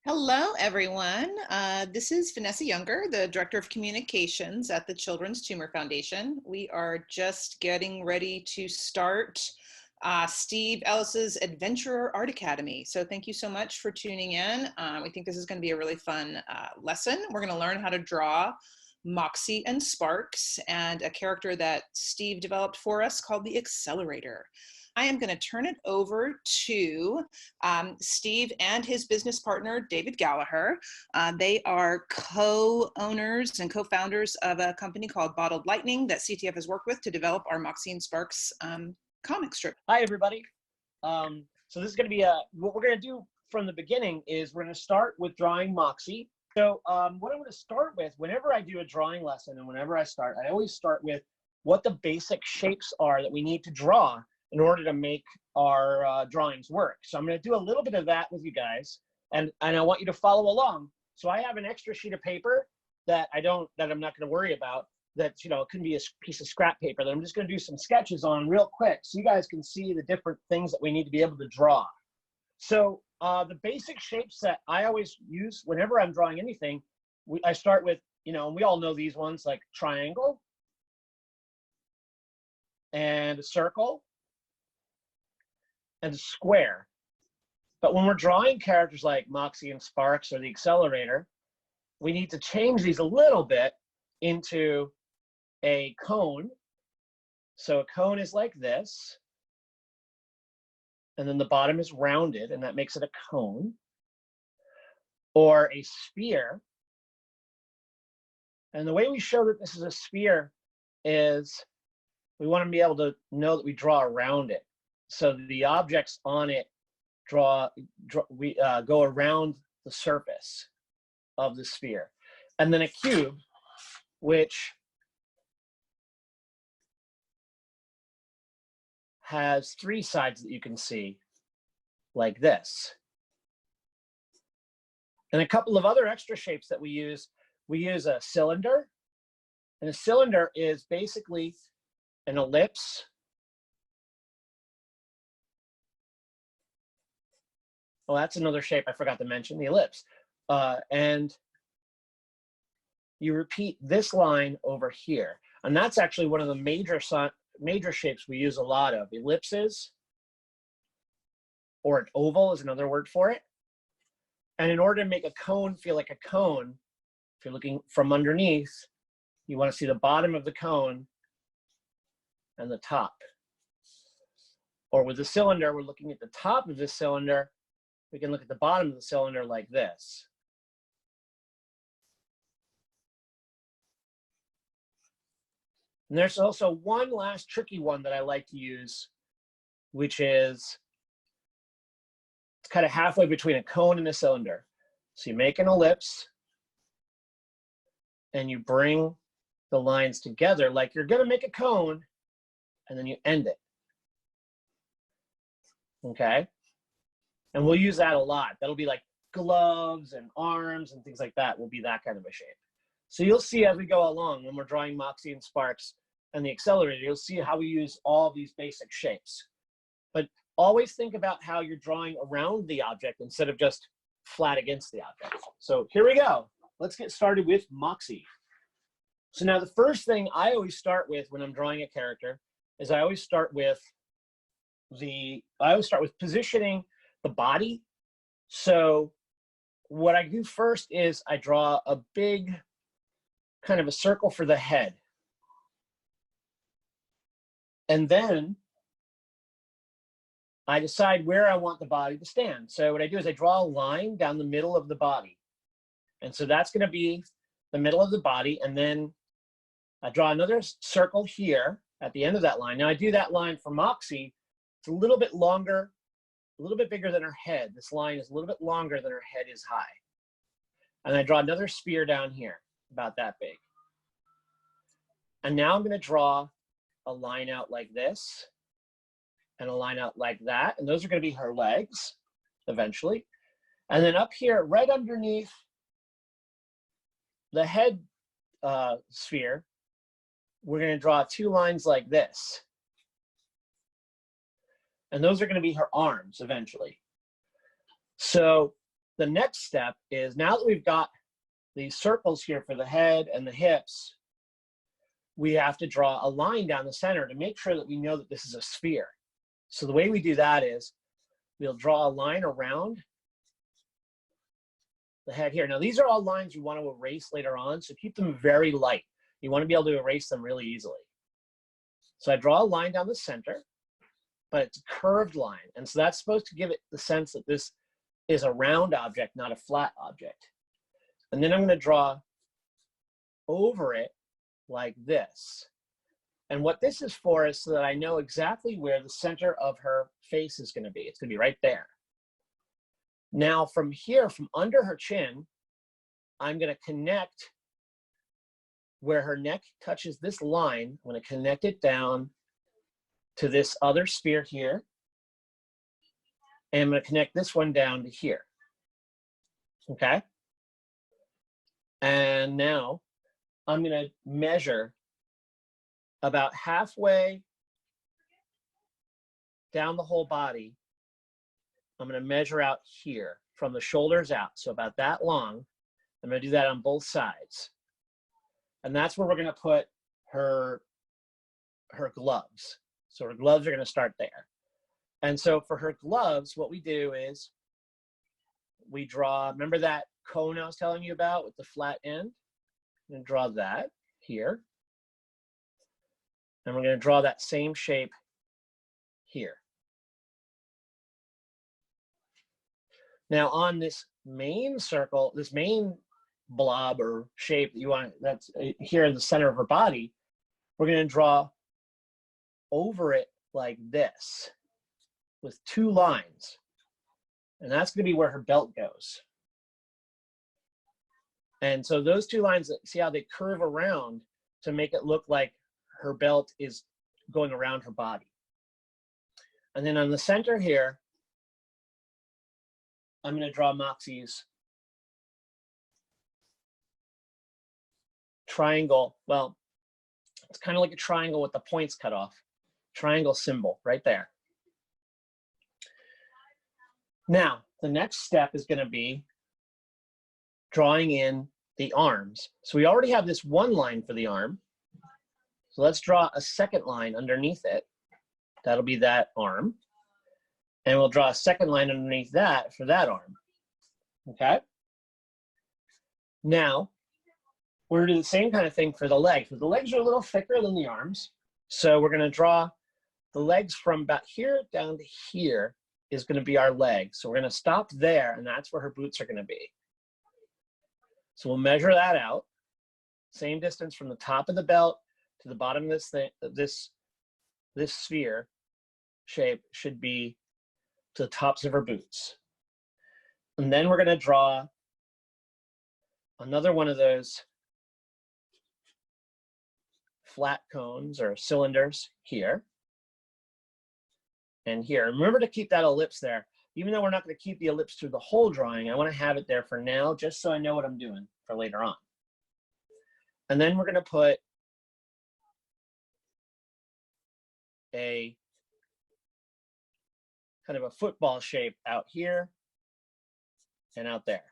Hello, everyone. This is Vanessa Younger, the Director of Communications at the Children's Tumor Foundation. We are just getting ready to start Steve Ellis's Adventurer Art Academy. So thank you so much for tuning in. We think this is going to be a really fun lesson. We're going to learn how to draw Moxie and Sparx and a character that Steve developed for us called the Accelerator. I am going to turn it over to Steve and his business partner, David Gallagher. They are co-owners and co-founders of a company called Bottled Lightning that CTF has worked with to develop our Moxie and Sparx comic strip. Hi, everybody. So this is going to be what we're going to do from the beginning is we're going to start with drawing Moxie. So what I'm going to start with, whenever I do a drawing lesson and whenever I start, I always start with what the basic shapes are that we need to draw in order to make our drawings work. So I'm going to do a little bit of that with you guys, and I want you to follow along. So I have an extra sheet of paper that I'm not going to worry about. That, you know, it can be a piece of scrap paper that I'm just going to do some sketches on real quick, so you guys can see the different things that we need to be able to draw. So the basic shapes that I always use whenever I'm drawing anything, I start with, you know, and we all know these ones, like triangle and a circle and a square. But when we're drawing characters like Moxie and Sparx or the Accelerator, we need to change these a little bit into a cone. So a cone is like this, and then the bottom is rounded, and that makes it a cone. Or a sphere. And the way we show that this is a sphere is we want to be able to know that we draw around it. So the objects on it go around the surface of the sphere. And then a cube, which has three sides that you can see, like this. And a couple of other extra shapes that we use a cylinder. And a cylinder is basically an ellipse. Oh, that's another shape I forgot to mention, the ellipse. And you repeat this line over here. And that's actually one of the major shapes we use a lot of. Ellipses, or an oval is another word for it. And in order to make a cone feel like a cone, if you're looking from underneath, you want to see the bottom of the cone and the top. Or with the cylinder, we're looking at the top of the cylinder. We can look at the bottom of the cylinder like this. And there's also one last tricky one that I like to use, which is it's kind of halfway between a cone and a cylinder. So you make an ellipse and you bring the lines together like you're going to make a cone, and then you end it. Okay? And we'll use that a lot. That'll be like gloves and arms and things like that will be that kind of a shape. So you'll see as we go along, when we're drawing Moxie and Sparx and the Accelerator, you'll see how we use all these basic shapes. But always think about how you're drawing around the object instead of just flat against the object. So here we go. Let's get started with Moxie. So now the first thing I always start with when I'm drawing a character is I always start with positioning the body. So what I do first is I draw a big kind of a circle for the head. And then I decide where I want the body to stand. So what I do is I draw a line down the middle of the body. And so that's going to be the middle of the body. And then I draw another circle here at the end of that line. Now I do that line for Moxie. It's a little bit longer, a little bit bigger than her head. This line is a little bit longer than her head is high. And I draw another sphere down here, about that big. And now I'm going to draw a line out like this and a line out like that. And those are going to be her legs eventually. And then up here, right underneath the head sphere, we're going to draw two lines like this. And those are going to be her arms eventually. So the next step is, now that we've got these circles here for the head and the hips, we have to draw a line down the center to make sure that we know that this is a sphere. So the way we do that is we'll draw a line around the head here. Now, these are all lines we want to erase later on, so keep them very light. You want to be able to erase them really easily. So I draw a line down the center, but it's a curved line. And so that's supposed to give it the sense that this is a round object, not a flat object. And then I'm going to draw over it like this. And what this is for is so that I know exactly where the center of her face is going to be. It's going to be right there. Now from here, from under her chin, I'm going to connect where her neck touches this line. I'm going to connect it down to this other sphere here. And I'm going to connect this one down to here. Okay? And now I'm going to measure about halfway down the whole body. I'm going to measure out here from the shoulders out. So about that long. I'm going to do that on both sides. And that's where we're going to put her gloves. So her gloves are going to start there. And so for her gloves, what we do is we draw, remember that cone I was telling you about with the flat end? I'm going to draw that here. And we're going to draw that same shape here. Now on this main circle, this main blob or shape that you want, that's here in the center of her body, we're going to draw over it like this with two lines. And that's going to be where her belt goes. And so those two lines, see how they curve around to make it look like her belt is going around her body. And then on the center here, I'm going to draw Moxie's triangle. Well, it's kind of like a triangle with the points cut off. Triangle symbol right there. Now, the next step is going to be drawing in the arms. So we already have this one line for the arm. So let's draw a second line underneath it. That'll be that arm. And we'll draw a second line underneath that for that arm. Okay? Now, we're going to do the same kind of thing for the legs. But the legs are a little thicker than the arms. So we're going to draw the legs from about here down to here is going to be our legs. So we're going to stop there, and that's where her boots are going to be. So we'll measure that out. Same distance from the top of the belt to the bottom of this thing, this sphere shape should be to the tops of her boots. And then we're going to draw another one of those flat cones or cylinders here and here. Remember to keep that ellipse there. Even though we're not going to keep the ellipse through the whole drawing, I want to have it there for now, just so I know what I'm doing for later on. And then we're going to put a kind of a football shape out here and out there.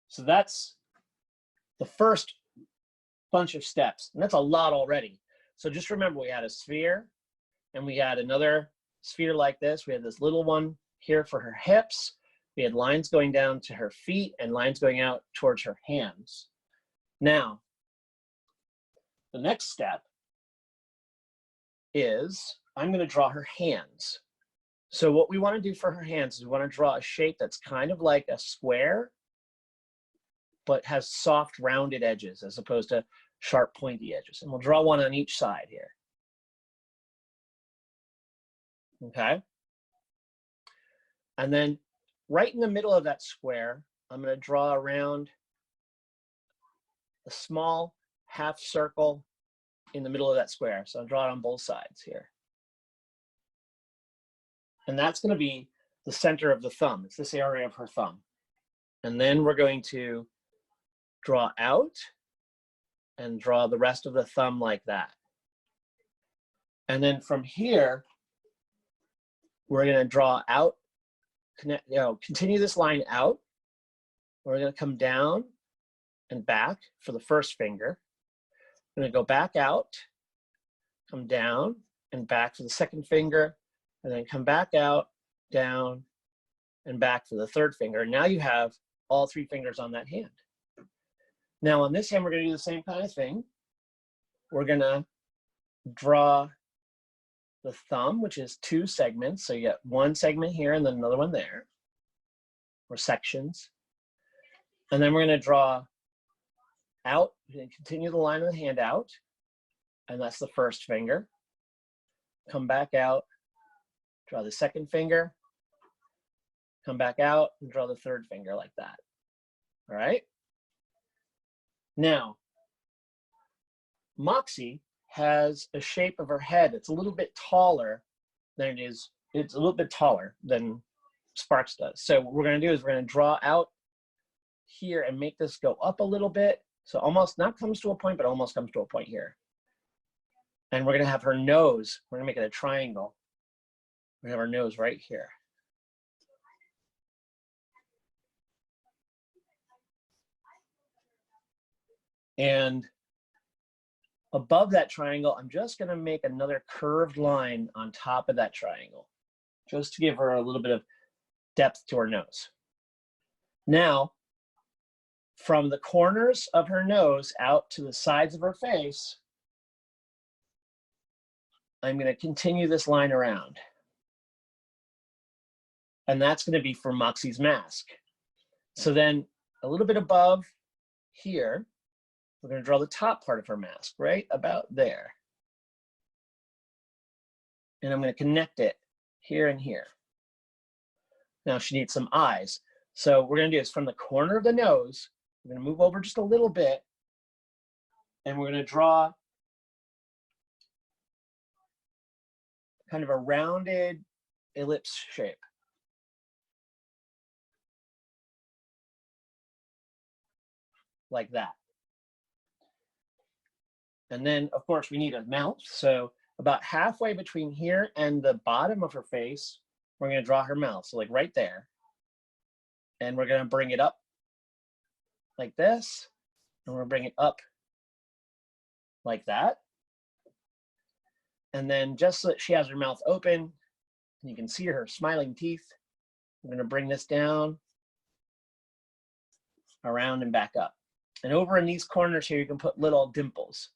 So that's the first bunch of steps, and that's a lot already. So just remember, we had a sphere, and we had another sphere like this. We had this little one here for her hips. We had lines going down to her feet and lines going out towards her hands. Now, the next step is I'm going to draw her hands. So what we want to do for her hands is we want to draw a shape that's kind of like a square, but has soft rounded edges as opposed to sharp pointy edges. And we'll draw one on each side here. Okay? And then right in the middle of that square, I'm going to draw around a small half circle in the middle of that square. So I'll draw it on both sides here. And that's going to be the center of the thumb. It's this area of her thumb. And then we're going to draw out and draw the rest of the thumb like that. And then from here, we're going to draw out continue this line out. We're going to come down and back for the first finger. We're going to go back out, come down and back for the second finger, and then come back out, down, and back for the third finger. Now you have all 3 fingers on that hand. Now on this hand, we're going to do the same kind of thing. We're going to draw the thumb, which is 2 segments. So you get 1 segment here and then another one there, or sections. And then we're going to draw out, and continue the line of the hand out, and that's the first finger. Come back out, draw the second finger, come back out, and draw the third finger like that. All right? Now, Moxie has a shape of her head that's a little bit taller than it is. It's a little bit taller than Sparx does. So what we're going to do is we're going to draw out here and make this go up a little bit. So almost not comes to a point, but almost comes to a point here. And we're going to have her nose. We're going to make it a triangle. We have our nose right here. And above that triangle, I'm just going to make another curved line on top of that triangle, just to give her a little bit of depth to her nose. Now, from the corners of her nose out to the sides of her face, I'm going to continue this line around. And that's going to be for Moxie's mask. So then a little bit above here, we're going to draw the top part of her mask, right about there. And I'm going to connect it here and here. Now she needs some eyes. So what we're going to do is from the corner of the nose, we're going to move over just a little bit, and we're going to draw kind of a rounded ellipse shape. Like that. And then, of course, we need a mouth. So about halfway between here and the bottom of her face, we're going to draw her mouth. So like right there. And we're going to bring it up like this. And we're going to bring it up like that. And then just so that she has her mouth open, and you can see her smiling teeth, I'm going to bring this down, around and back up. And over in these corners here, you can put little dimples.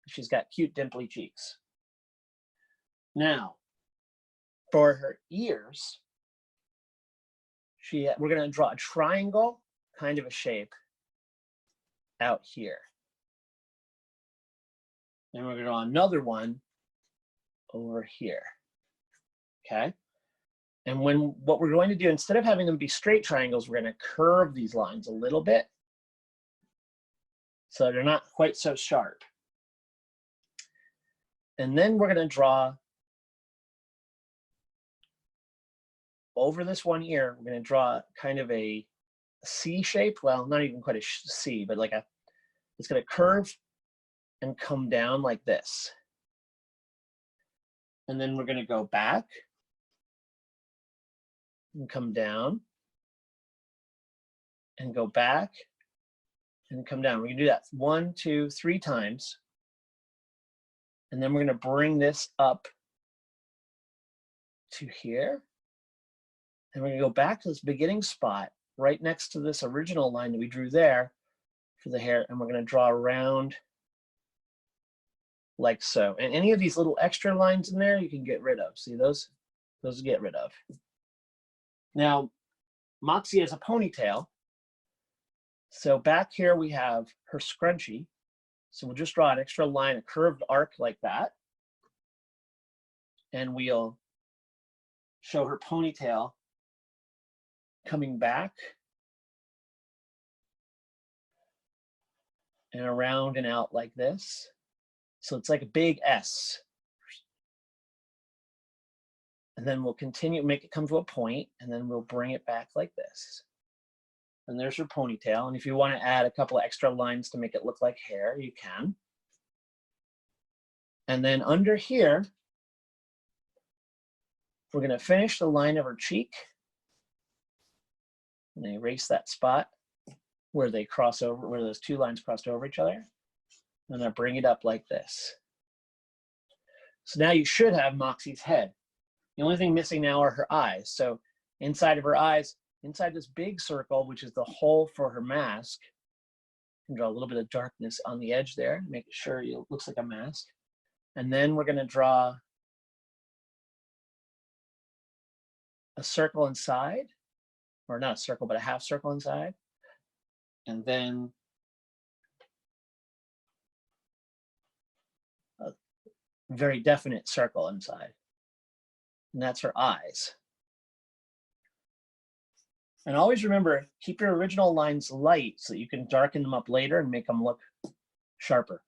She's got cute dimply cheeks. Now, for her ears, we're going to draw a triangle kind of a shape out here. And we're going to draw another one over here. Okay? And what we're going to do, instead of having them be straight triangles, we're going to curve these lines a little bit so they're not quite so sharp. And then we're going to draw over this one ear, we're going to draw kind of a C shape. Well, not even quite a C, but like it's going to curve and come down like this. And then we're going to go back and come down and go back and come down. We can do that 1, 2, 3 times. And then we're going to bring this up to here. And we're going to go back to this beginning spot right next to this original line that we drew there for the hair. And we're going to draw around like so. And any of these little extra lines in there, you can get rid of. See those? Those get rid of. Now, Moxie has a ponytail. So back here we have her scrunchie. So we'll just draw an extra line, a curved arc like that. And we'll show her ponytail coming back and around and out like this. So it's like a big S. And then we'll continue, make it come to a point, and then we'll bring it back like this. And there's her ponytail. And if you want to add a couple of extra lines to make it look like hair, you can. And then under here, we're going to finish the line of her cheek. And I erase that spot where they cross over, where those two lines crossed over each other. And I bring it up like this. So now you should have Moxie's head. The only thing missing now are her eyes. So inside of her eyes, inside this big circle, which is the hole for her mask, you can draw a little bit of darkness on the edge there, make sure it looks like a mask. And then we're gonna draw a circle inside, or not a circle, but a half circle inside. And then a very definite circle inside. And that's her eyes. And always remember, keep your original lines light so that you can darken them up later and make them look sharper.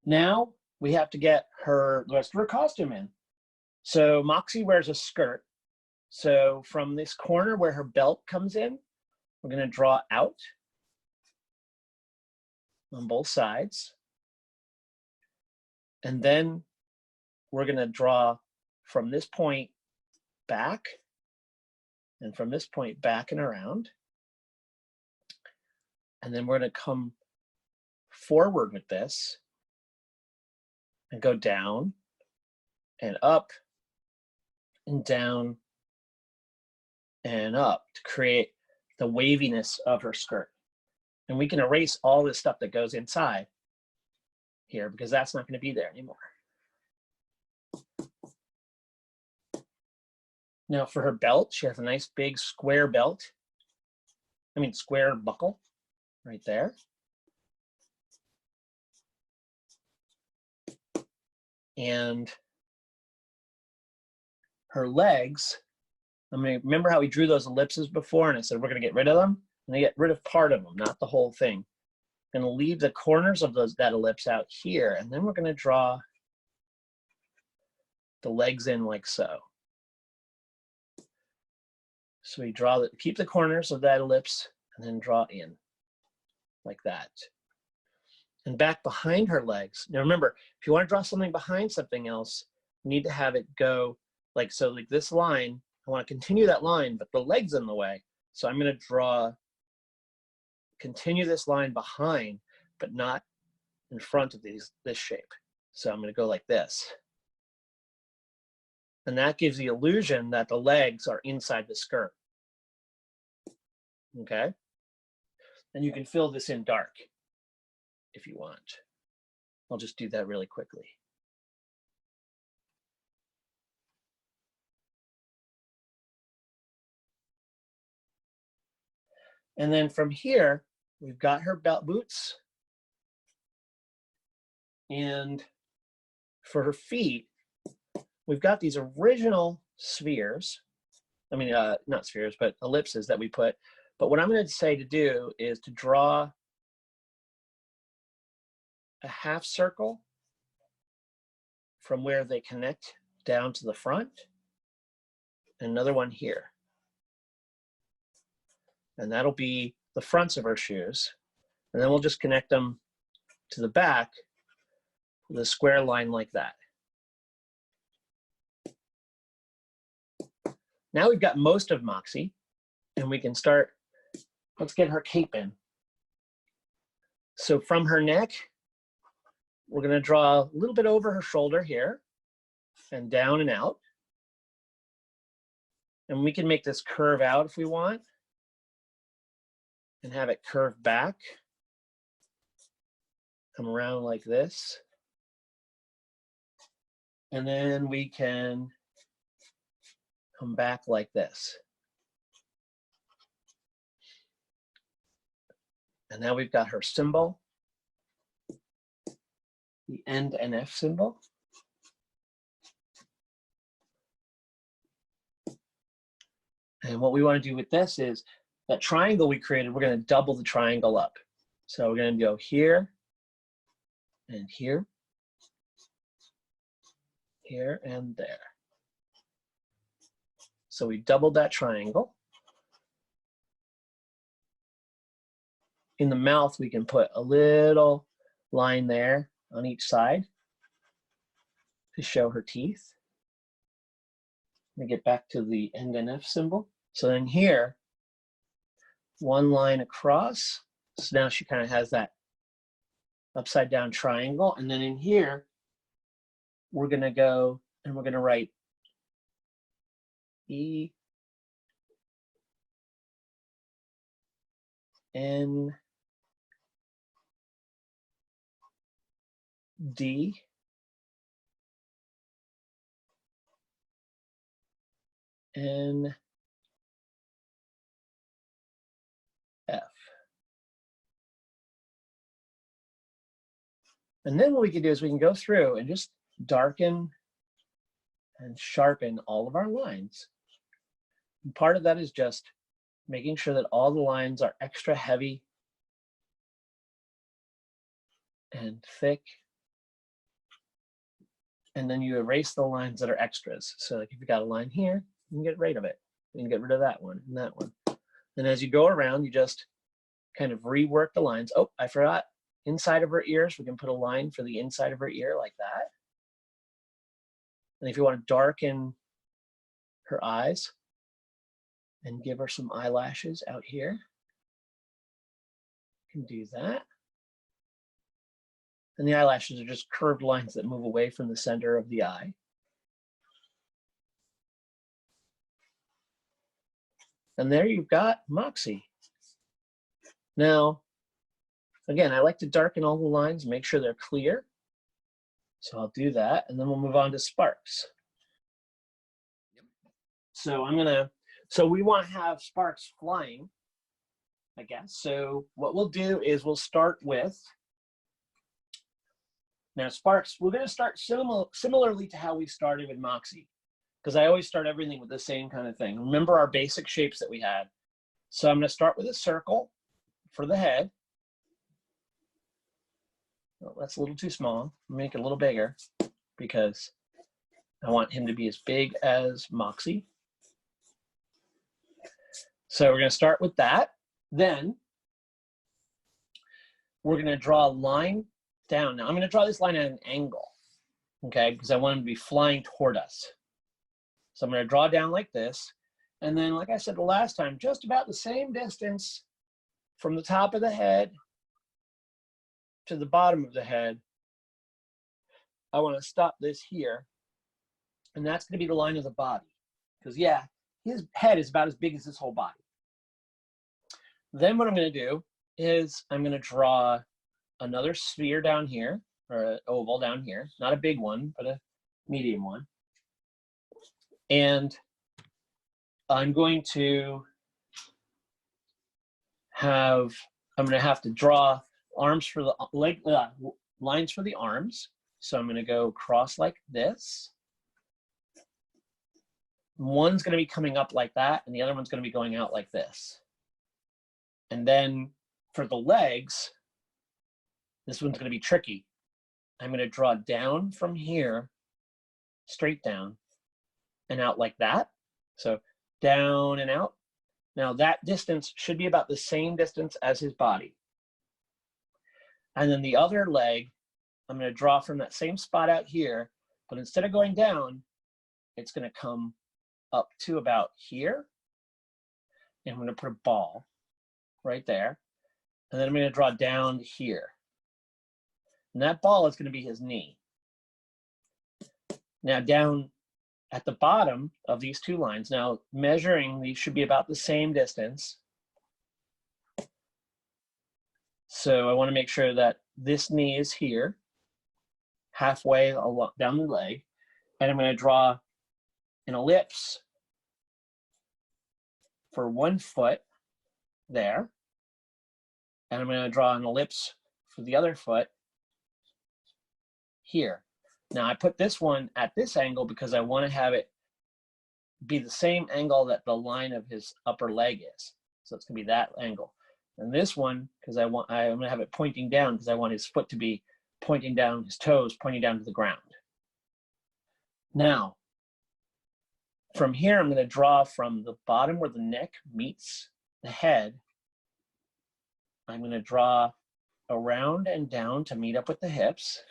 Now we have to get the rest of her costume in. So Moxie wears a skirt. So from this corner where her belt comes in, we're going to draw out on both sides. And then we're going to draw from this point back, and from this point back and around. And then we're going to come forward with this and go down and up and down and up to create the waviness of her skirt. And we can erase all this stuff that goes inside here because that's not going to be there anymore. Now for her belt, she has a nice big square belt. Square buckle right there. And her legs, remember how we drew those ellipses before and I said we're going to get rid of them? I'm going to get rid of part of them, not the whole thing. I'm going to leave the corners of that ellipse out here, and then we're going to draw the legs in like so. So we keep the corners of that ellipse and then draw in like that. And back behind her legs. Now remember, if you want to draw something behind something else, you need to have it go like so, like this line. I want to continue that line, but the leg's in the way. So I'm going to continue this line behind, but not in front of this shape. So I'm going to go like this. And that gives the illusion that the legs are inside the skirt. Okay? And you can fill this in dark if you want. I'll just do that really quickly. And then from here, we've got her belt boots. And for her feet, we've got these original spheres. Not spheres, but ellipses that we put. But what I'm going to say to do is to draw a half circle from where they connect down to the front, and another one here. And that'll be the fronts of her shoes. And then we'll just connect them to the back with a square line like that. Now we've got most of Moxie, and we can start, let's get her cape in. So from her neck, we're going to draw a little bit over her shoulder here, and down and out. And we can make this curve out if we want, and have it curve back, come around like this. And then we can come back like this. And now we've got her symbol, the end NF symbol. And what we want to do with this is that triangle we created, we're going to double the triangle up. So we're going to go here and here, here and there. So we doubled that triangle. In the mouth, we can put a little line there on each side to show her teeth. Let me get back to the end NF symbol. So then here, one line across. So now she kind of has that upside down triangle. And then in here, we're going to go and we're going to write E, N, D, N, F. And then what we can do is we can go through and just darken and sharpen all of our lines. And part of that is just making sure that all the lines are extra heavy and thick. And then you erase the lines that are extras. So like if you got a line here, you can get rid of it. You can get rid of that one and that one. And as you go around, you just kind of rework the lines. Oh, I forgot. Inside of her ears, we can put a line for the inside of her ear like that. And if you want to darken her eyes and give her some eyelashes out here, you can do that. And the eyelashes are just curved lines that move away from the center of the eye. And there you've got Moxie. Now, again, I like to darken all the lines, make sure they're clear. So I'll do that, and then we'll move on to Sparx. Yep. So we want to have Sparx flying, I guess. So what we'll do is we'll start with, now Sparx, we're going to start similarly to how we started with Moxie, because I always start everything with the same kind of thing. Remember our basic shapes that we had. So I'm going to start with a circle for the head. Well, that's a little too small. Make it a little bigger because I want him to be as big as Moxie. So we're going to start with that. Then we're going to draw a line down. Now I'm going to draw this line at an angle, okay, because I want him to be flying toward us. So I'm going to draw down like this. And then, like I said the last time, just about the same distance from the top of the head to the bottom of the head, I want to stop this here. And that's going to be the line of the body. Because, yeah, his head is about as big as his whole body. Then what I'm going to do is I'm going to draw another sphere down here, or an oval down here. Not a big one, but a medium one. And I'm going to have to draw arms for the lines for the arms. So I'm going to go across like this. One's going to be coming up like that, and the other one's going to be going out like this. And then for the legs, this one's going to be tricky. I'm going to draw down from here, straight down, and out like that. So down and out. Now that distance should be about the same distance as his body. And then the other leg, I'm going to draw from that same spot out here, but instead of going down, it's going to come up to about here. And I'm going to put a ball right there. And then I'm going to draw down here. And that ball is going to be his knee. Now down at the bottom of these two lines, now measuring, these should be about the same distance. So I want to make sure that this knee is here, halfway down the leg. And I'm going to draw an ellipse for 1 foot there. And I'm going to draw an ellipse for the other foot here. Now I put this one at this angle because I want to have it be the same angle that the line of his upper leg is. So it's going to be that angle. And this one, because I'm going to have it pointing down because I want his foot to be pointing down, his toes pointing down to the ground. Now, from here, I'm going to draw from the bottom where the neck meets the head. I'm going to draw around and down to meet up with the hips.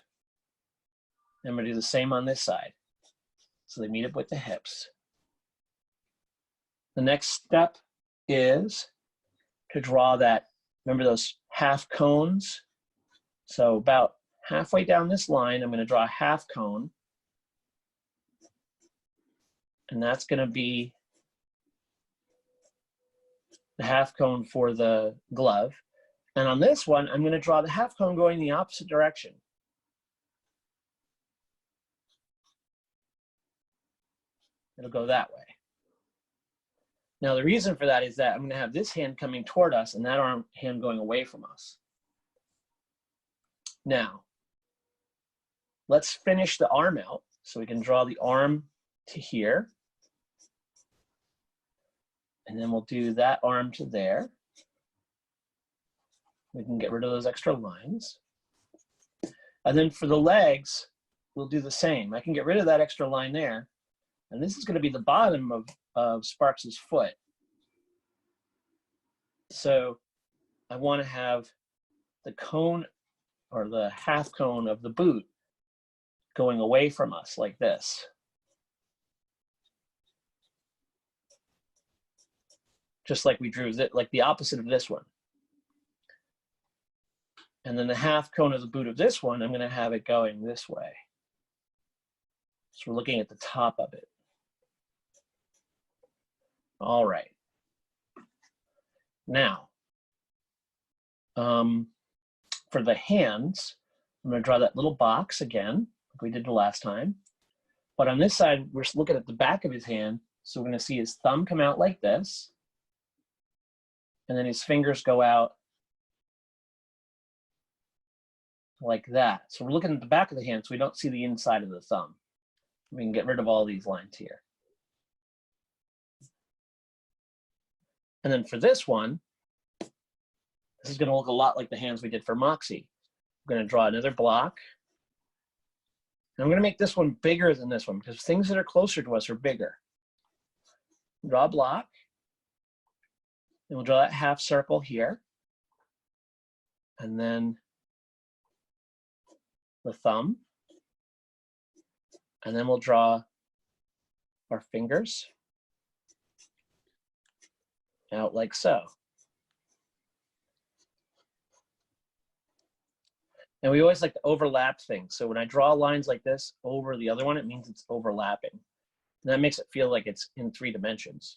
I'm going to do the same on this side. So they meet up with the hips. The next step is to draw that, remember those half cones? So about halfway down this line, I'm going to draw a half cone. And that's going to be the half cone for the glove. And on this one, I'm going to draw the half cone going the opposite direction. It'll go that way. Now, the reason for that is that I'm going to have this hand coming toward us and that hand going away from us. Now, let's finish the arm out. So we can draw the arm to here. And then we'll do that arm to there. We can get rid of those extra lines. And then for the legs, we'll do the same. I can get rid of that extra line there. And this is going to be the bottom of Sparx's foot. So I want to have the cone or the half cone of the boot going away from us like this. Just like we drew, like the opposite of this one. And then the half cone of the boot of this one, I'm going to have it going this way. So we're looking at the top of it. All right. Now, for the hands, I'm going to draw that little box again, like we did the last time. But on this side, we're looking at the back of his hand. So we're going to see his thumb come out like this. And then his fingers go out like that. So we're looking at the back of the hand, so we don't see the inside of the thumb. We can get rid of all these lines here. And then for this one, this is going to look a lot like the hands we did for Moxie. I'm going to draw another block. And I'm going to make this one bigger than this one because things that are closer to us are bigger. Draw a block. And we'll draw that half circle here. And then the thumb. And then we'll draw our fingers out like so. And we always like to overlap things. So when I draw lines like this over the other one, it means it's overlapping. And that makes it feel like it's in 3 dimensions.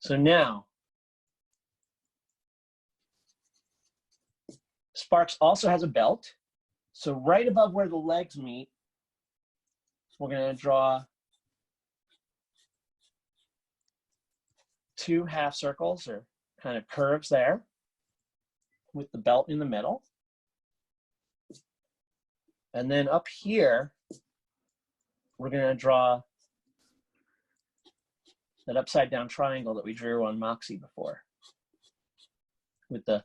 So now, Sparx also has a belt. So right above where the legs meet, we're going to draw 2 half circles or kind of curves there with the belt in the middle. And then up here, we're going to draw that upside down triangle that we drew on Moxie before with the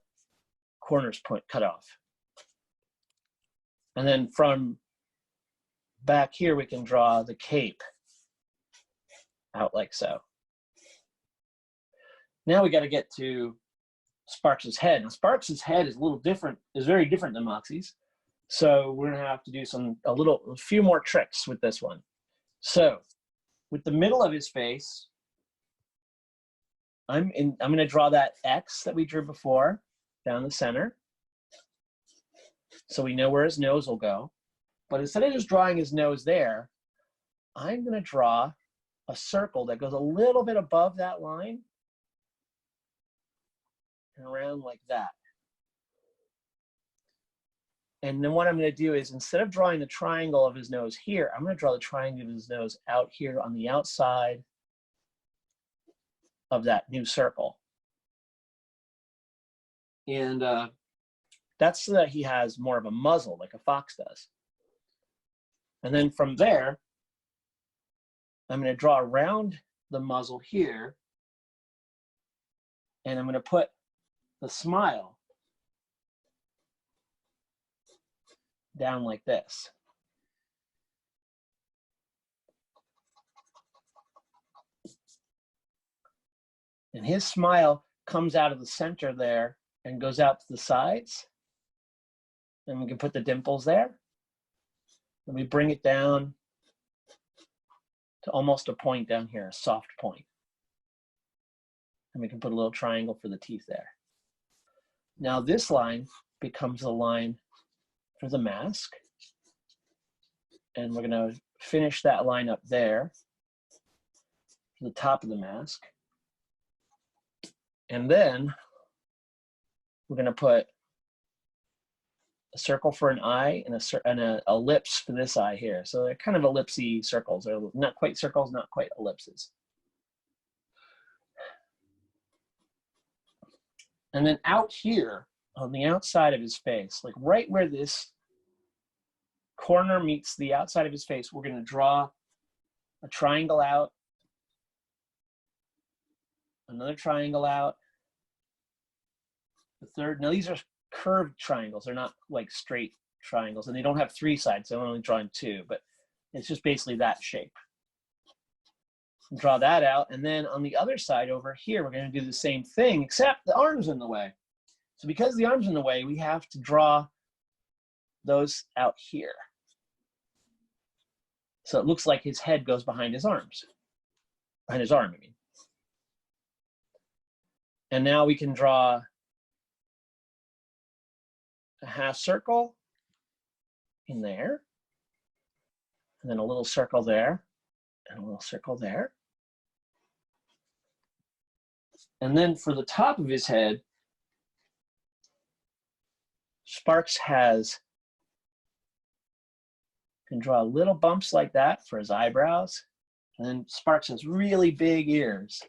corners cut off. And then from back here, we can draw the cape out like so. Now we got to get to Sparx's head. And Sparx's head is a little different, is very different than Moxie's. So we're gonna have to do a few more tricks with this one. So with the middle of his face, I'm gonna draw that X that we drew before down the center. So we know where his nose will go. But instead of just drawing his nose there, I'm gonna draw a circle that goes a little bit above that line and around like that. And then what I'm going to do is, instead of drawing the triangle of his nose here, I'm going to draw the triangle of his nose out here on the outside of that new circle. And that's so that he has more of a muzzle like a fox does. And then from there, I'm going to draw around the muzzle here, and I'm going to put the smile down like this. And his smile comes out of the center there and goes out to the sides. And we can put the dimples there. And we bring it down to almost a point down here, a soft point. And we can put a little triangle for the teeth there. Now this line becomes a line for the mask. And we're going to finish that line up there to the top of the mask. And then we're going to put a circle for an eye and an ellipse for this eye here. So they're kind of ellipsy circles. They're not quite circles, not quite ellipses. And then out here on the outside of his face, like right where this corner meets the outside of his face, we're going to draw a triangle out, another triangle out, the third. Now these are curved triangles. They're not like straight triangles, and they don't have three sides. So I'm only drawing two, but it's just basically that shape. Draw that out, and then on the other side over here, we're going to do the same thing, except the arm's in the way. So because the arm's in the way, we have to draw those out here. So it looks like his head goes behind his arms. Behind his arm, I mean. And now we can draw a half circle in there, and then a little circle there, and a little circle there. And then for the top of his head, Sparx can draw little bumps like that for his eyebrows. And then Sparx has really big ears,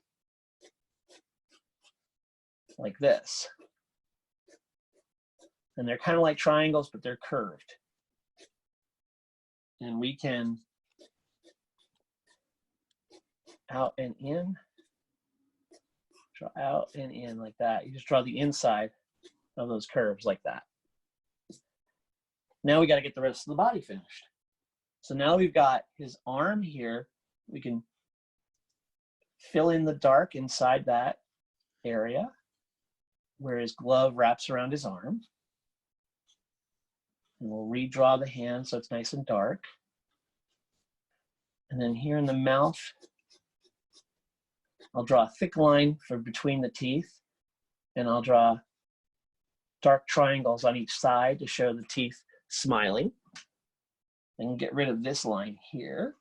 like this. And they're kind of like triangles, but they're curved. And we can out and in, draw out and in like that. You just draw the inside of those curves like that. Now we got to get the rest of the body finished. So now we've got his arm here. We can fill in the dark inside that area where his glove wraps around his arm. And we'll redraw the hand so it's nice and dark. And then here in the mouth, I'll draw a thick line for between the teeth, and I'll draw dark triangles on each side to show the teeth smiling. And get rid of this line here.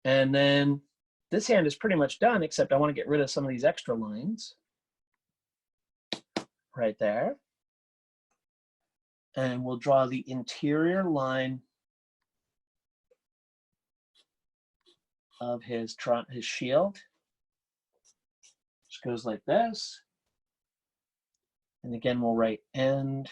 And then this hand is pretty much done, except I want to get rid of some of these extra lines right there. And we'll draw the interior line of his shield, which goes like this. And again, we'll write end.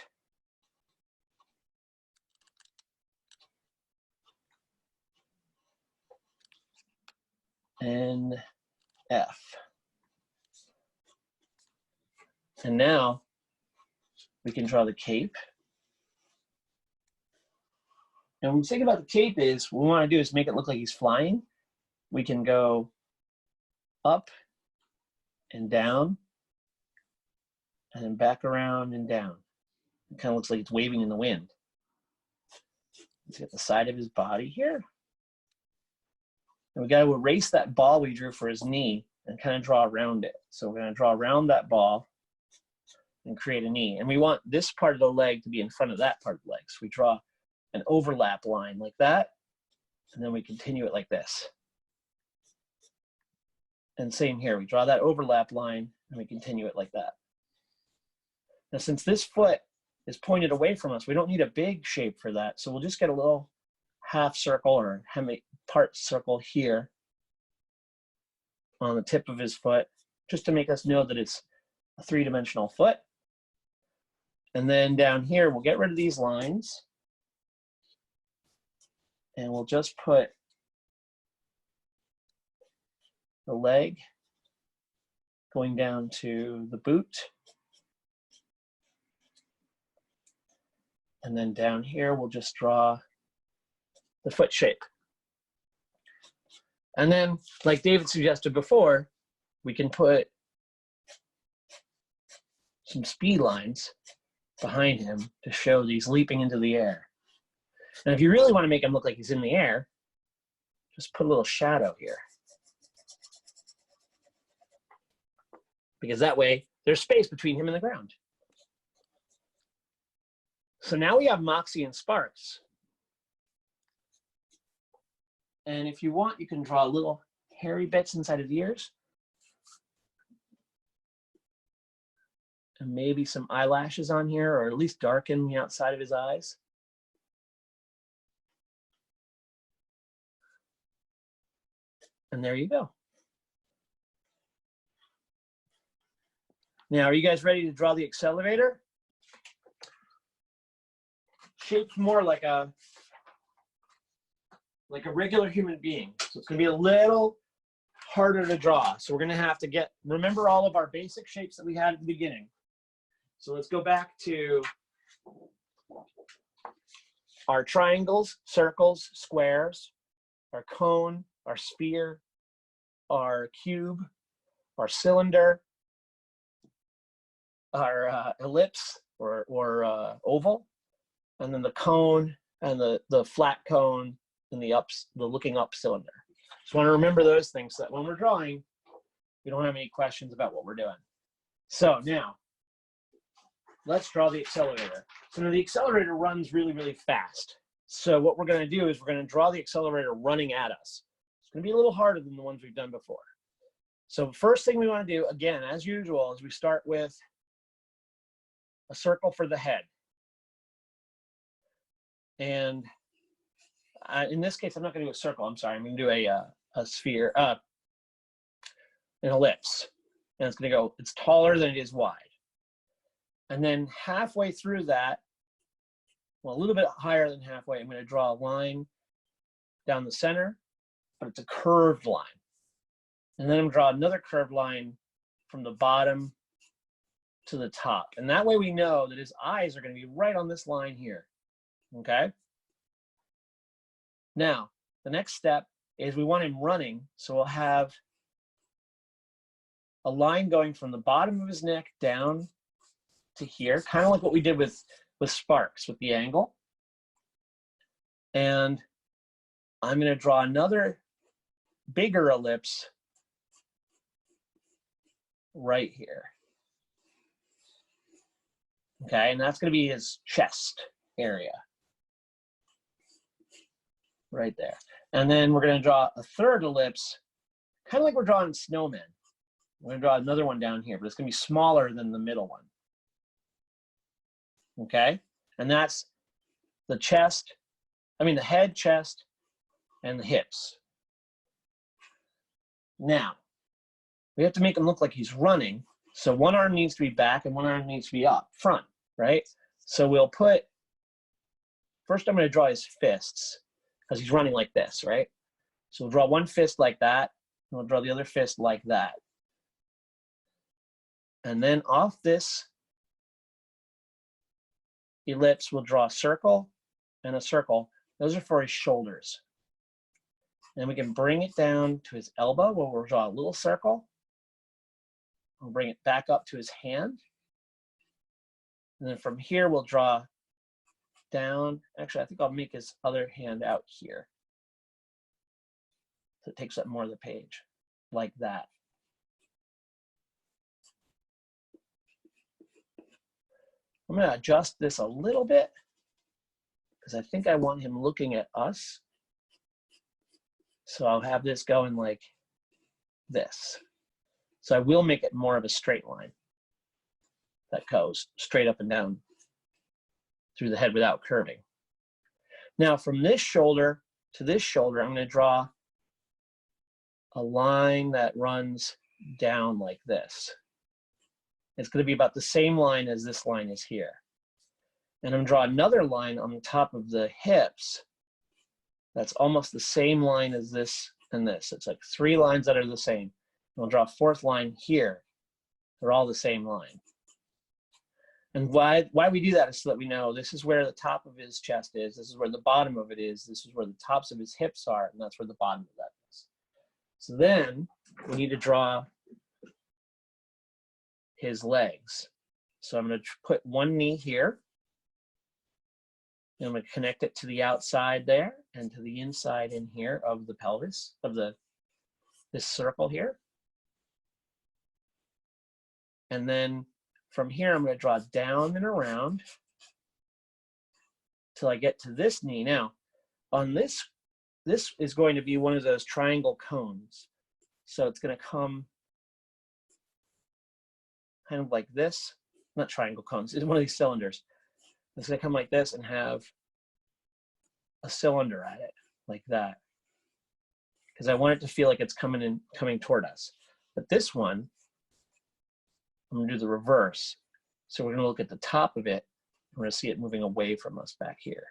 And F. And now we can draw the cape. And when we think about the cape is, what we want to do is make it look like he's flying. We can go up and down, and then back around and down. It kind of looks like it's waving in the wind. Let's get the side of his body here. And we got to erase that ball we drew for his knee and kind of draw around it. So we're going to draw around that ball and create a knee. And we want this part of the leg to be in front of that part of the leg. So we draw an overlap line like that, and then we continue it like this. And same here, we draw that overlap line and we continue it like that. Now, since this foot is pointed away from us, we don't need a big shape for that. So we'll just get a little half circle or part circle here on the tip of his foot, just to make us know that it's a three-dimensional foot. And then down here, we'll get rid of these lines. And we'll just put the leg going down to the boot. And then down here, we'll just draw the foot shape. And then, like David suggested before, we can put some speed lines behind him to show that he's leaping into the air. And if you really want to make him look like he's in the air, just put a little shadow here. because that way there's space between him and the ground. So now we have Moxie and Sparx. And if you want, you can draw little hairy bits inside his ears. And maybe some eyelashes on here, or at least darken the outside of his eyes. And there you go. Now, are you guys ready to draw the accelerator? Shaped more like a regular human being. So it's gonna be a little harder to draw. So we're gonna have to remember all of our basic shapes that we had at the beginning. So let's go back to our triangles, circles, squares, our cone, our sphere, our cube, our cylinder, our ellipse or oval, and then the cone and the flat cone and the looking up cylinder. Just want to remember those things so that when we're drawing, we don't have any questions about what we're doing. So now, let's draw the accelerator. So now the accelerator runs really, really fast. So what we're going to do is we're going to draw the accelerator running at us. It's going to be a little harder than the ones we've done before. So first thing we want to do, again, as usual, is we start with a circle for the head. And in this case, I'm not going to do a circle. I'm sorry. I'm going to do a sphere, an ellipse. And it's going to go, it's taller than it is wide. And then halfway through that, well, a little bit higher than halfway, I'm going to draw a line down the center, but it's a curved line. And then I'm going to draw another curved line from the bottom to the top. And that way we know that his eyes are going to be right on this line here. Okay? Now, the next step is we want him running. So we'll have a line going from the bottom of his neck down to here, kind of like what we did with Sparx, with the angle. And I'm going to draw another bigger ellipse right here. Okay, and that's going to be his chest area. Right there. And then we're going to draw a third ellipse, kind of like we're drawing snowmen. We're going to draw another one down here, but it's going to be smaller than the middle one. Okay, and that's the chest, the head, chest, and the hips. Now, we have to make him look like he's running. So one arm needs to be back and one arm needs to be up front, right? So we'll put, first I'm going to draw his fists because he's running like this, right? So we'll draw one fist like that, and we'll draw the other fist like that. And then off this ellipse, we'll draw a circle and a circle. Those are for his shoulders. And we can bring it down to his elbow where we'll draw a little circle. We'll bring it back up to his hand. And then from here, we'll draw down. Actually, I think I'll make his other hand out here. So it takes up more of the page, like that. I'm going to adjust this a little bit because I think I want him looking at us. So I'll have this going like this. So I will make it more of a straight line that goes straight up and down through the head without curving. Now from this shoulder to this shoulder, I'm going to draw a line that runs down like this. It's going to be about the same line as this line is here. And I'm going to draw another line on the top of the hips that's almost the same line as this and this. It's like three lines that are the same. And I'll draw a fourth line here. They're all the same line. And why we do that is so that we know this is where the top of his chest is, this is where the bottom of it is, this is where the tops of his hips are, and that's where the bottom of that is. So then we need to draw his legs. So I'm going to put one knee here. And I'm going to connect it to the outside there and to the inside in here of the pelvis, of this circle here. And then from here, I'm going to draw down and around till I get to this knee. Now, on this is going to be one of those triangle cones. So it's going to come kind of like this. Not triangle cones, it's one of these cylinders. It's going to come like this and have a cylinder at it, like that. Because I want it to feel like it's coming toward us. But this one, I'm going to do the reverse. So we're going to look at the top of it. We're going to see it moving away from us back here.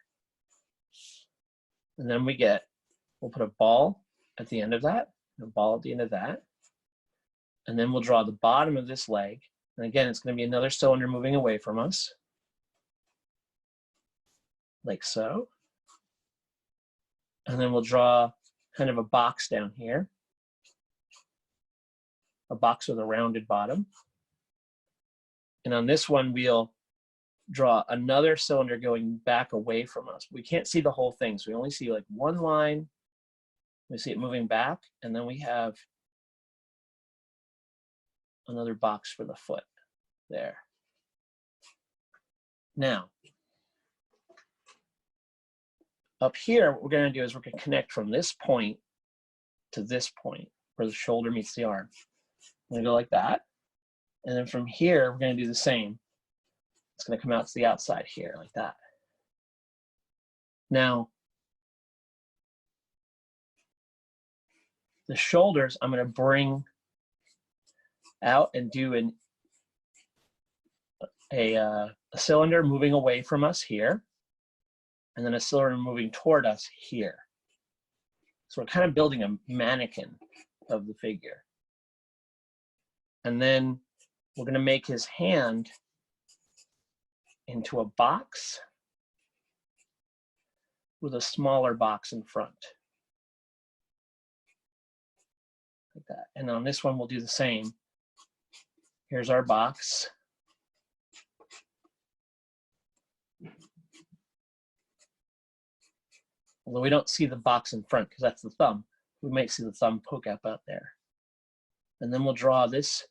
And then we'll put a ball at the end of that, a ball at the end of that. And then we'll draw the bottom of this leg. And again, it's going to be another cylinder moving away from us, like so. And then we'll draw kind of a box down here, a box with a rounded bottom. And on this one, we'll draw another cylinder going back away from us. We can't see the whole thing, so we only see like one line. We see it moving back, and then we have another box for the foot there. Now, up here, what we're going to do is we're going to connect from this point to this point where the shoulder meets the arm. I'm going to go like that. And then from here, we're going to do the same. It's going to come out to the outside here like that. Now, the shoulders, I'm going to bring out and do a cylinder moving away from us here, and then a cylinder moving toward us here. So we're kind of building a mannequin of the figure. And then we're going to make his hand into a box with a smaller box in front. Like that. And on this one, we'll do the same. Here's our box. Although we don't see the box in front because that's the thumb. We might see the thumb poke up out there. And then we'll draw this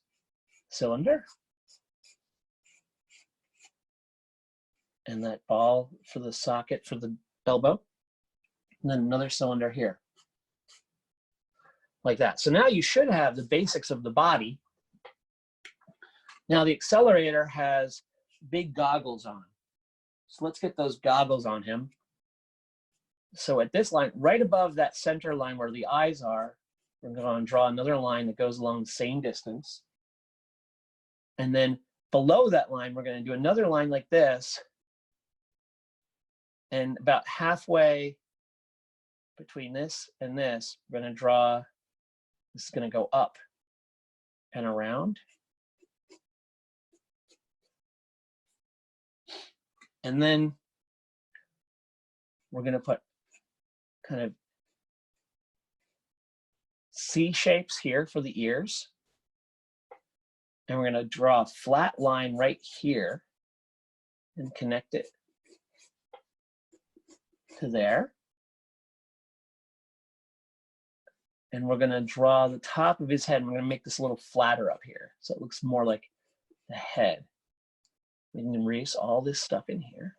cylinder. And that ball for the socket for the elbow. And then another cylinder here. Like that. So now you should have the basics of the body. Now the Accelerator has big goggles on. So let's get those goggles on him. So at this line, right above that center line where the eyes are, we're going to draw another line that goes along the same distance. And then below that line, we're going to do another line like this. And about halfway between this and this, we're going to draw, this is going to go up and around. And then we're going to put kind of C shapes here for the ears. And we're going to draw a flat line right here and connect it to there. And we're going to draw the top of his head. And we're going to make this a little flatter up here so it looks more like the head. We can erase all this stuff in here.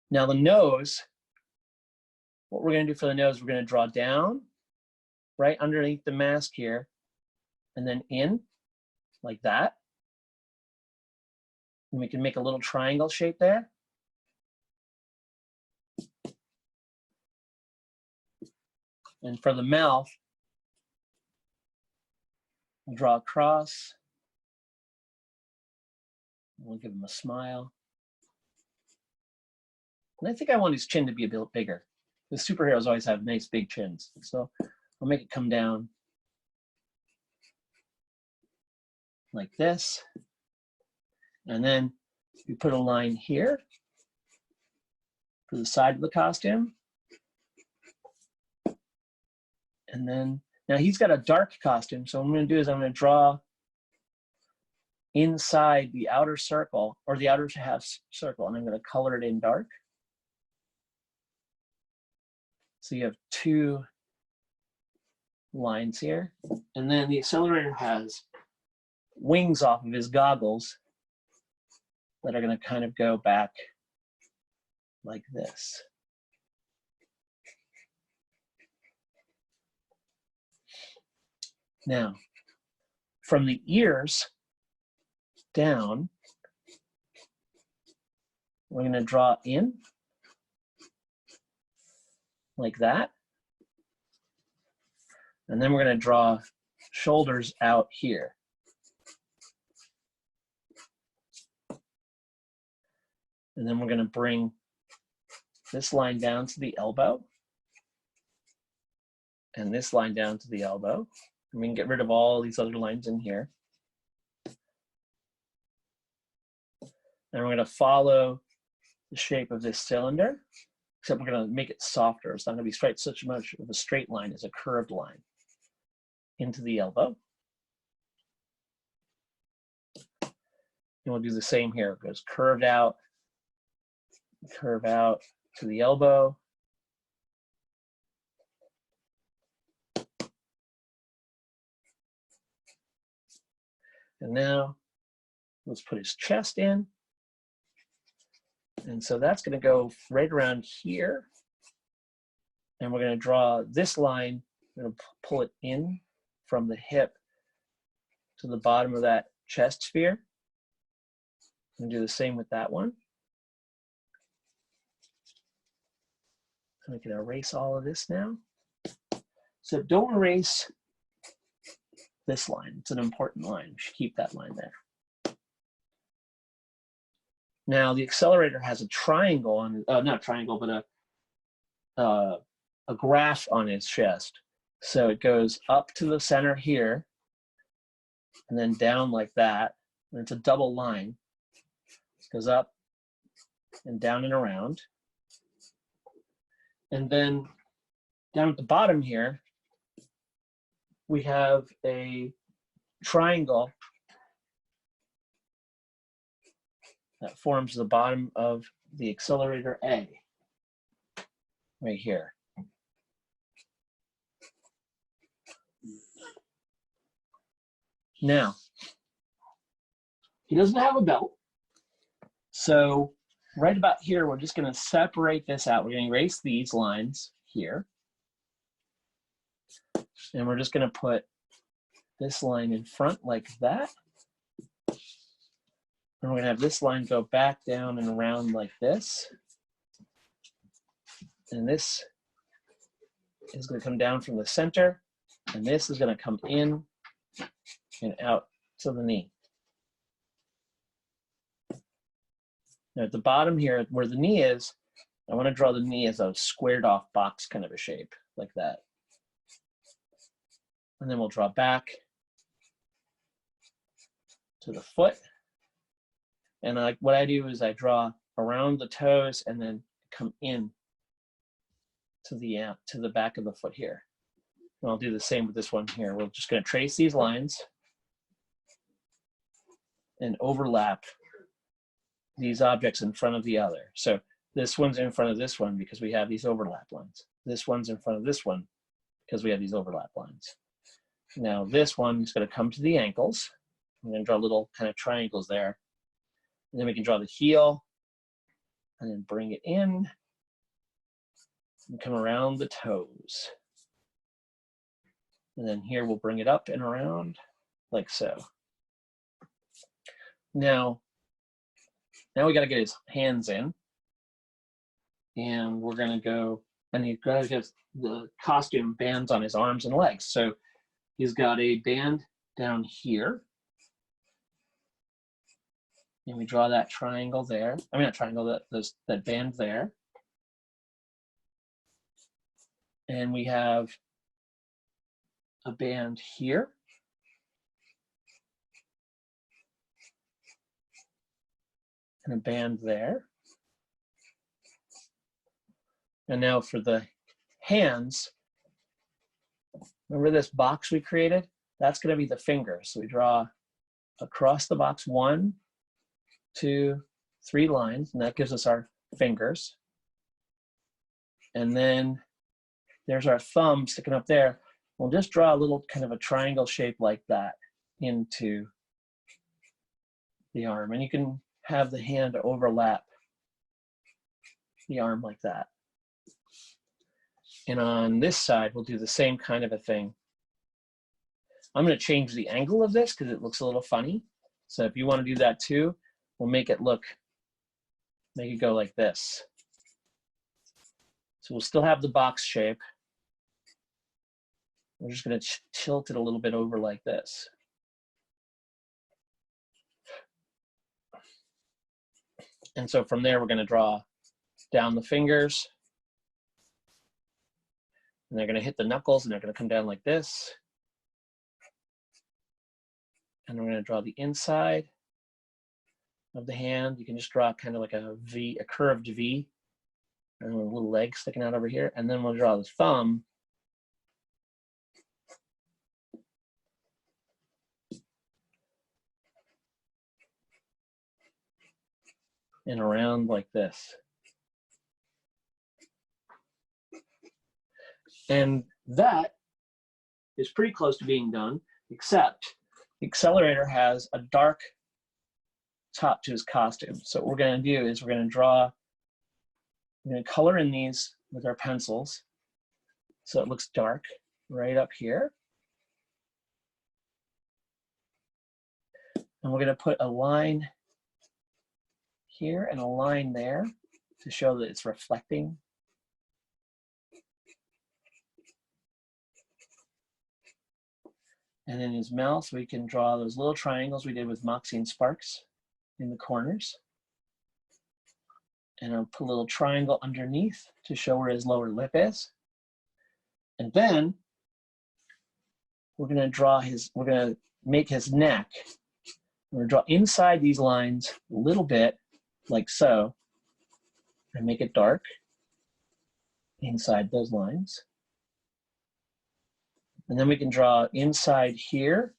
Now the nose, what we're going to do for the nose, we're going to draw down right underneath the mask here and then in like that. And we can make a little triangle shape there. And for the mouth, we'll draw across. We'll give him a smile. And I think I want his chin to be a bit bigger. The superheroes always have nice big chins. So I'll make it come down like this. And then we put a line here for the side of the costume. And then, now he's got a dark costume. So what I'm going to do is I'm going to draw inside the outer circle, or the outer half circle, and I'm going to color it in dark. So you have two lines here. And then the Accelerator has wings off of his goggles that are going to kind of go back like this. Now, from the ears down, we're going to draw in like that. And then we're going to draw shoulders out here. And then we're going to bring this line down to the elbow and this line down to the elbow. And we can get rid of all these other lines in here. And we're going to follow the shape of this cylinder, except we're going to make it softer. It's not going to be straight, such much of a straight line as a curved line into the elbow. And we'll do the same here. It goes curved out, curve out to the elbow. And now let's put his chest in. And so that's going to go right around here. And we're going to draw this line. We're going to pull it in from the hip to the bottom of that chest sphere. And do the same with that one. So we can erase all of this now. So don't erase this line. It's an important line. We should keep that line there. Now the Accelerator has a triangle on, not a triangle, but a graph on its chest. So it goes up to the center here, and then down like that. And it's a double line. It goes up and down and around. And then down at the bottom here, we have a triangle that forms the bottom of the Accelerator A, right here. Now, he doesn't have a belt, so right about here, we're just going to separate this out. We're going to erase these lines here. And we're just going to put this line in front like that. And we're going to have this line go back down and around like this. And this is going to come down from the center. And this is going to come in and out to the knee. Now at the bottom here, where the knee is, I want to draw the knee as a squared off box kind of a shape, like that. And then we'll draw back to the foot. And what I do is I draw around the toes and then come in to the back of the foot here. And I'll do the same with this one here. We're just going to trace these lines and overlap these objects in front of the other. So this one's in front of this one because we have these overlap lines. This one's in front of this one because we have these overlap lines. Now this one is going to come to the ankles. I'm going to draw little kind of triangles there. And then we can draw the heel and then bring it in and come around the toes. And then here we'll bring it up and around like so. Now we got to get his hands in. And we're going to go, and he's got to get the costume bands on his arms and legs. So he's got a band down here. And we draw that triangle there. I mean, not triangle, that band there. And we have a band here. And a band there. And now for the hands, remember this box we created? That's going to be the fingers. So we draw across the box 1, 2, 3 lines, and that gives us our fingers. And then there's our thumb sticking up there. We'll just draw a little kind of a triangle shape like that into the arm, and you can have the hand overlap the arm like that. And on this side, we'll do the same kind of a thing. I'm going to change the angle of this because it looks a little funny. So if you want to do that too, we'll make it go like this. So we'll still have the box shape. We're just going to tilt it a little bit over like this. And so from there, we're going to draw down the fingers. And they're going to hit the knuckles, and they're going to come down like this. And we're going to draw the inside of the hand. You can just draw kind of like a V, a curved V, and a little leg sticking out over here. And then we'll draw the thumb. And around like this. And that is pretty close to being done, except the Accelerator has a dark top to his costume. So what we're going to do is we're going to color in these with our pencils so it looks dark right up here. And we're going to put a line here and a line there to show that it's reflecting. And in his mouth, we can draw those little triangles we did with Moxie and Sparx in the corners. And I'll put a little triangle underneath to show where his lower lip is. And then we're going to make his neck. We're going to draw inside these lines a little bit, like so, and make it dark inside those lines. And then we can draw inside here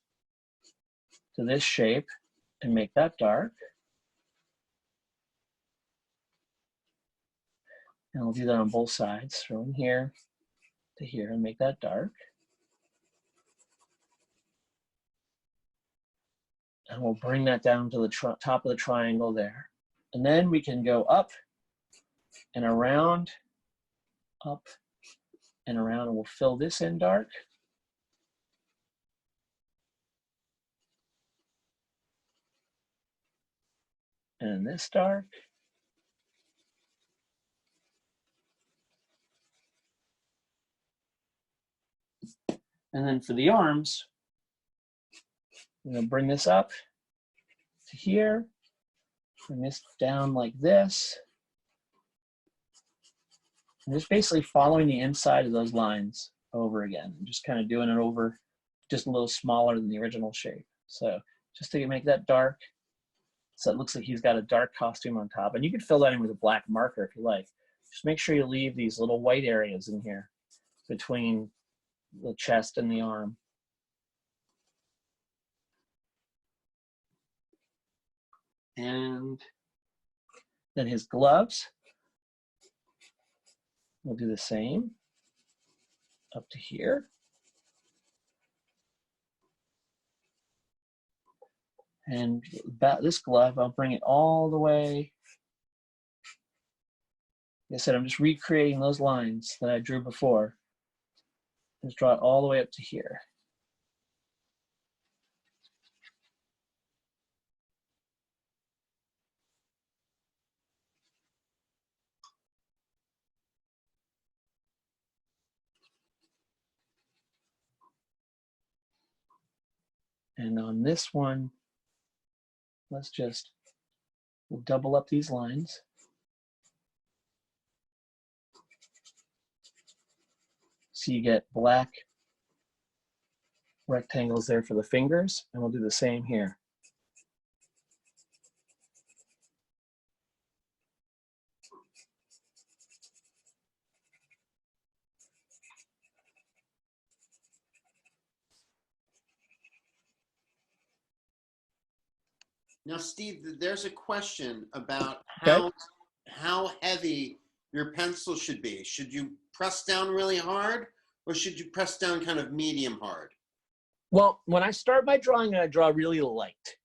to this shape and make that dark. And we'll do that on both sides, from here to here and make that dark. And we'll bring that down to the top of the triangle there. And then we can go up and around, up and around, and we'll fill this in dark. And this dark. And then for the arms, I'm going to bring this up to here, bring this down like this. And just basically following the inside of those lines over again, and just kind of doing it over just a little smaller than the original shape. So just to make that dark, so it looks like he's got a dark costume on top. And you can fill that in with a black marker if you like. Just make sure you leave these little white areas in here between the chest and the arm. And then his gloves, we'll do the same up to here. And about this glove, I'll bring it all the way. Like I said, I'm just recreating those lines that I drew before. Just draw it all the way up to here. And on this one, we'll double up these lines. So you get black rectangles there for the fingers, and we'll do the same here. Now, Steve, there's a question about Okay. how heavy your pencil should be. Should you press down really hard, or should you press down kind of medium hard? Well, when I start my drawing, I draw really light.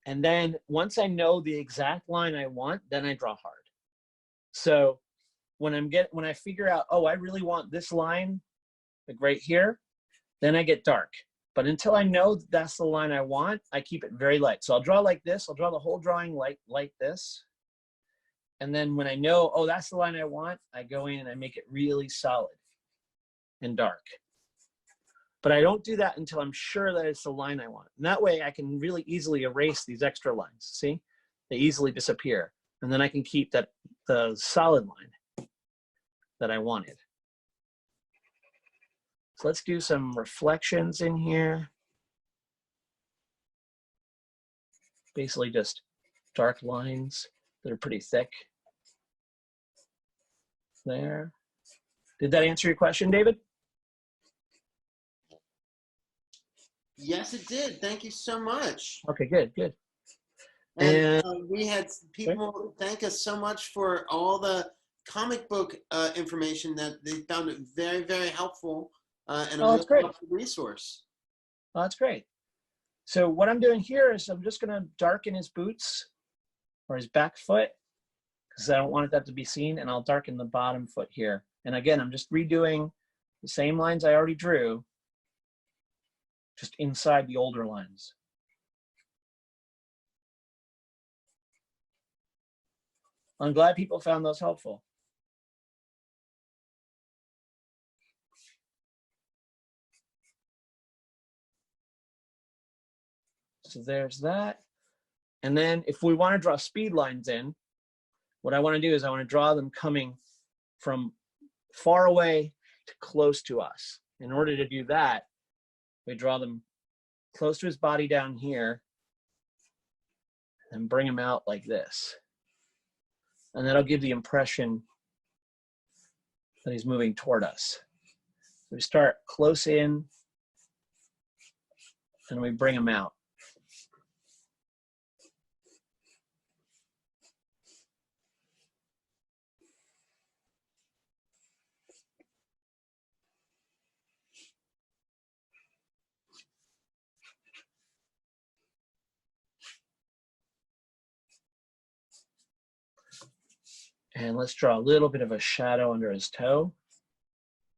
And then once I know the exact line I want, then I draw hard. So when I figure out, oh, I really want this line, like right here, then I get dark. But until I know that that's the line I want, I keep it very light. So I'll draw like this. I'll draw the whole drawing like this. And then when I know, oh, that's the line I want, I go in and I make it really solid and dark. But I don't do that until I'm sure that it's the line I want. And that way I can really easily erase these extra lines. See? They easily disappear. And then I can keep the solid line that I wanted. So let's do some reflections in here. Basically just dark lines that are pretty thick. There. Did that answer your question, David? Yes, it did. Thank you so much. Okay, good, good. And we had people thank us so much for all the comic book information that they found it very, very helpful and a really helpful resource. Oh, that's great. So what I'm doing here is I'm just going to darken his boots or his back foot because I don't want that to be seen, and I'll darken the bottom foot here. And again, I'm just redoing the same lines I already drew, just inside the older lines. I'm glad people found those helpful. So there's that. And then if we want to draw speed lines in, what I want to do is I want to draw them coming from far away to close to us. In order to do that, we draw them close to his body down here and bring him out like this. And that'll give the impression that he's moving toward us. So we start close in and we bring him out. And let's draw a little bit of a shadow under his toe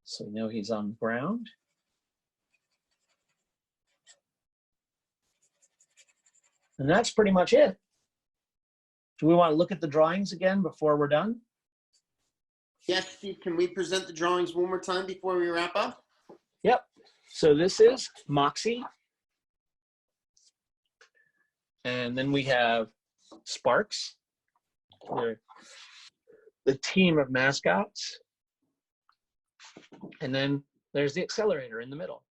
so we know he's on the ground. And that's pretty much it. Do we want to look at the drawings again before we're done? Yes, Steve, can we present the drawings one more time before we wrap up? Yep. So this is Moxie. And then we have Sparx. They're the team of mascots. And then there's the Accelerator in the middle.